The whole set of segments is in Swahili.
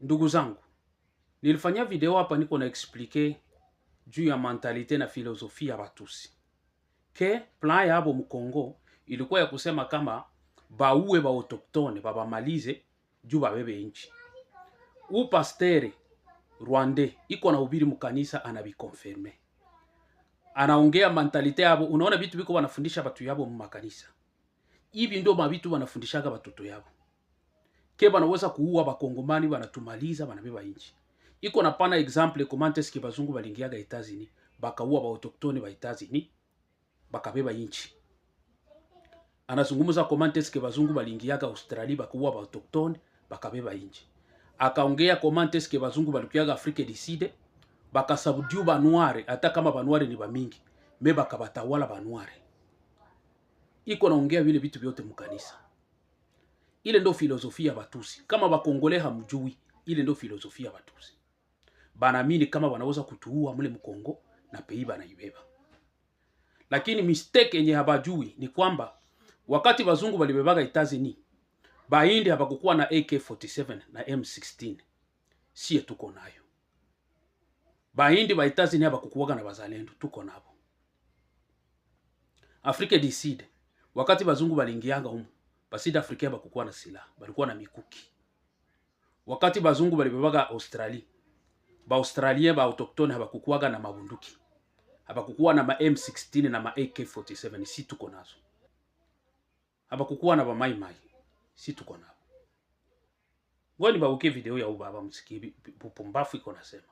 Ndugu zangu, nilifanya video hapa niko na explique juu ya mentalite na filosofia ya Batusi. Plan yabo mkongo ilikuwa ya kusema kama bauwe ba autochtone babamalize juu babebe nchi. Pasteur Rwandais iko na hubiri mkanisa anabikonfirme. Anaongea mentalite yabo, unaona vitu biko wanafundisha batu yabo mmakanisa. Hivi ndio mabitu wanafundishaga batoto yabo. Banaweza kuua bakongomani, banatumaliza, banabeba nchi. Iko na pana example commentes ke bazungu balingiaga Etats-Unis, bakaua ba autochtone ba Etats-Unis, bakabeba nchi. Anazungumza commentes ke bazungu balingiaga Australia, bakaua ba autochtone, bakabeba nchi. Akaongea commentes ke bazungu balikiaga Afrique du Sud, bakasabudiu ba noire, hata kama ba noire ni ba mingi, me bakabatawala ba noire. Iko naongea vile vitu vyote mkanisa. Ile ndo filosofia Batusi. Kama bakongole hamjui, ile ndo filosofia Batusi. Banaamini kama wanaweza kutuua mule mkongo na pei banaibeba. Lakini mistake yenye habajui ni kwamba wakati bazungu balibebaga Etats-Unis, Bahindi habakukuwa na AK47 na M16. Sie tuko nayo. Bahindi ba Etats-Unis habakukuwaga na bazalendo, tuko nabo. Afrique du Sud, wakati bazungu balingianga humu, Basida Afrika bakukuwa na silaha, balikuwa na mikuki. Wakati bazungu balibebaga Australia, ba Australien ba autochtone habakukuwaga na mabunduki. Habakukuwa na ma M16 na ma AK47, si tuko nazo. Habakukuwa na ba mai, si tuko nabo. Ngoni babuke video ya ubaba msikibi pumbafu iko nasema.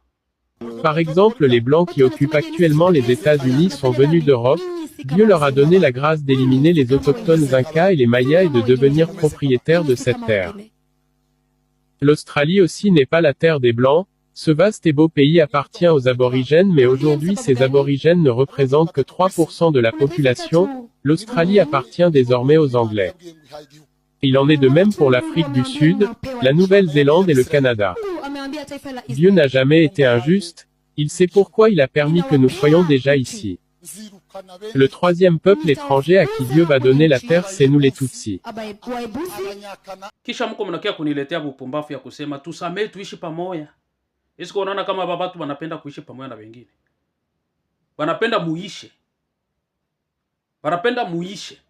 Par exemple, les Blancs qui occupent actuellement les États-Unis sont venus d'Europe. Dieu leur a donné la grâce d'éliminer les autochtones Incas et les Mayas et de devenir propriétaires de cette terre. L'Australie aussi n'est pas la terre des Blancs. Ce vaste et beau pays appartient aux aborigènes, mais aujourd'hui ces aborigènes ne représentent que 3% de la population. L'Australie appartient désormais aux Anglais. Il en est de même pour l'Afrique du Sud, la Nouvelle-Zélande et le Canada. Dieu n'a jamais été injuste, il sait pourquoi il a permis que nous soyons déjà ici. Le troisième peuple étranger à qui Dieu va donner la terre, c'est nous les Tutsis. Kisha mko mnakia kuniletea bupumbafu ya kusema tusamee tuishi pamoja. Isiko unaona kama babatu wanapenda kuishi pamoja na wengine. Wanapenda muishe. Wanapenda muishe.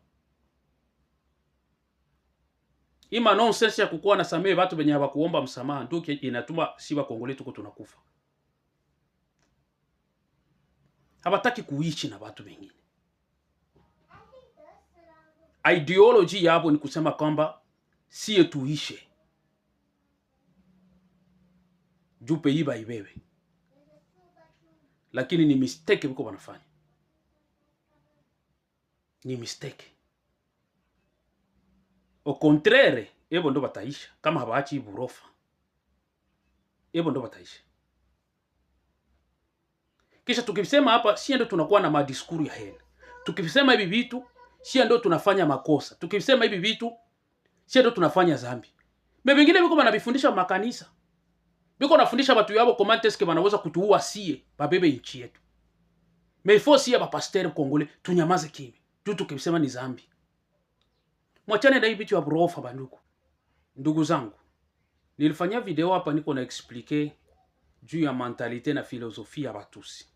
Ima nonsense ya kukuwa na samee watu wenye hawakuomba msamaha ndio inatuma si Bakongole tuko tunakufa. Habataki kuishi na watu wengine. Ideology yabo ni kusema kwamba siye tuishe. Jupe iba ibewe. Lakini ni mistake wiko wanafanya. Ni mistake. Au contraire, ebo ndo bataisha. Kama habaachi burofa. Ebo ndo bataisha. Kisha tukisema hapa, si ndo tunakuwa na madiskuru ya hela. Tukisema hivi vitu, si ndo tunafanya makosa. Tukisema hivi vitu, si ndo tunafanya zambi. Mebengine biko banabifundisha makanisa. Biko nafundisha watu yabo commentes ke banaweza kutuua sie, babebe nchi yetu. Mefo sie ba pasteur Kongole, tunyamaze kimya. Tukisema ni zambi. Mwachane na hivi vitu ya burofa bandugu. Ndugu zangu, nilifanya video hapa niko na explique juu ya mentalite na filosofia ya Batusi.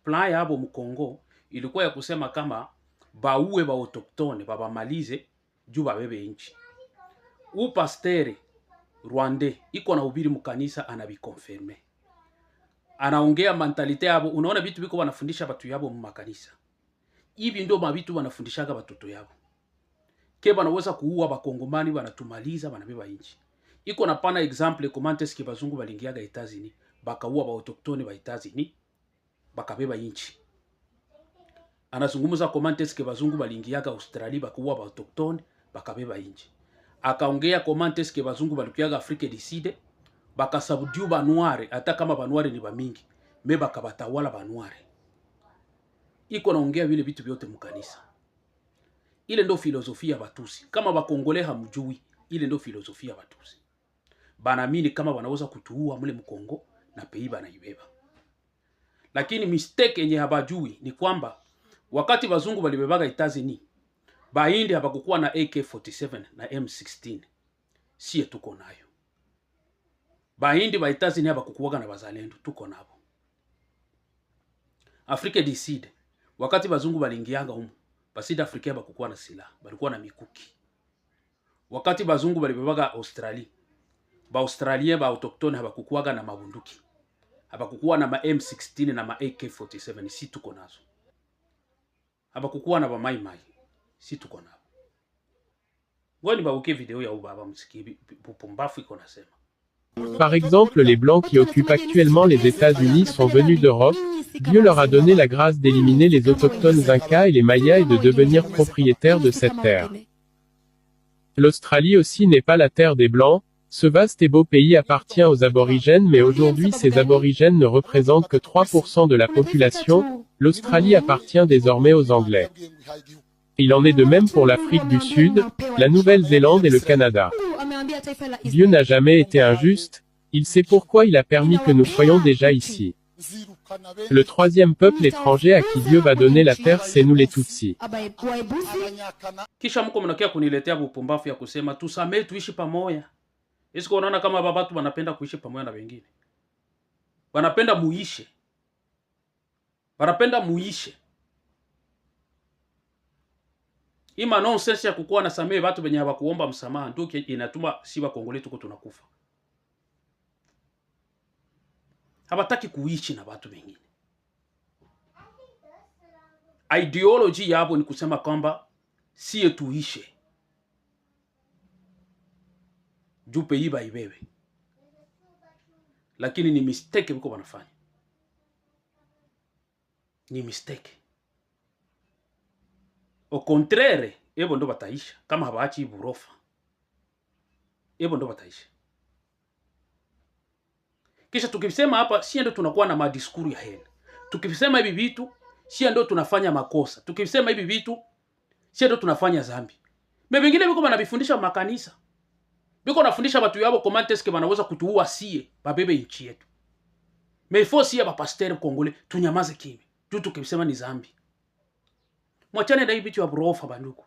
Plan yabo mkongo ilikuwa ya kusema kama bauwe ba autochtone babamalize juu babebe nchi. Pasteur Rwandais iko na hubiri mkanisa anabikonfirme. Anaongea mentalite yabo, unaona vitu biko wanafundisha batu yabo mmakanisa. Hivi ndio mabitu wanafundishaga batoto yabo. Banaweza kuua bakongomani, banatumaliza, banabeba nchi. Iko na pana example commentes ke bazungu balingiaga Etats-Unis, bakaua ba autochtone ba Etats-Unis, bakabeba nchi. Anazungumza commentes ke bazungu balingiaga Australia, bakaua ba autochtone, bakabeba nchi. Akaongea commentes ke bazungu balikiaga Afrique du Sud, bakasabudiu ba noire, hata kama ba noire ni ba mingi, me bakabatawala ba noire. Iko naongea vile vitu vyote mkanisa. Ile ndo filosofia Batusi. Kama bakongole hamjui, ile ndo filosofia Batusi. Banaamini kama wanaweza kutuua mule mkongo na pei banaibeba. Lakini mistake yenye habajui ni kwamba wakati bazungu balibebaga Etats-Unis, Bahindi habakukuwa na AK47 na M16. Sie tuko nayo. Bahindi ba Etazini haba kukuwaga na bazalendo, tuko nabo. Afrika du Sud, wakati bazungu balingianga humu, basida Afrika haba kukuwa na silaha, balikuwa na mikuki. Wakati bazungu balibebaga Australia, ba Australien ba autochtone haba kukuwaga na mabunduki. Haba kukuwa na ma M16 na ma AK47, si tuko nazo. Haba kukuwa na ba mai mai, si tuko nabo. Ngoni babuke video ya ubaba msiki pumbafu iko nasema. Par exemple, les Blancs qui occupent actuellement les États-Unis sont venus d'Europe. Dieu leur a donné la grâce d'éliminer les autochtones Incas et les Mayas et de devenir propriétaires de cette terre. L'Australie aussi n'est pas la terre des Blancs. Ce vaste et beau pays appartient aux aborigènes, mais aujourd'hui ces aborigènes ne représentent que 3% de la population. L'Australie appartient désormais aux Anglais. Il en est de même pour l'Afrique du Sud, la Nouvelle-Zélande et le Canada. Dieu n'a jamais été injuste, il sait pourquoi il a permis que nous soyons déjà ici. Le troisième peuple étranger à qui Dieu va donner la terre, c'est nous les Tutsis. Kisha mko mnakia kuniletea bupumbafu ya kusema tusamee tuishi pamoja. Isiko unaona kama babatu wanapenda kuishi pamoja na wengine. Wanapenda muishe. Wanapenda muishe. Ima nonsense ya kukuwa na samee watu wenye hawakuomba msamaha ndio inatuma siwa Kongole tuko tunakufa. Habataki kuishi na watu wengine. Ideology yabo ni kusema kwamba siye tuishe. Jupe iba ibebe. Lakini ni mistake wiko wanafanya. Ni mistake. Au contraire, ebo ndo bataisha. Kama habaachi burofa. Ebo ndo bataisha. Kisha tukisema hapa, si ndo tunakuwa na madiskuru ya hela. Tukisema hivi vitu, si ndo tunafanya makosa. Tukisema hivi vitu, si ndo tunafanya zambi. Mebengine biko banabifundisha makanisa. Biko nafundisha watu yabo komanteske wanaweza kutuua sie, babebe nchi yetu. Mefo sie ba pasteur Kongole, tunyamaze kimya. Tu tukisema ni zambi. Mwachane na hivi vitu ya burofa banduku.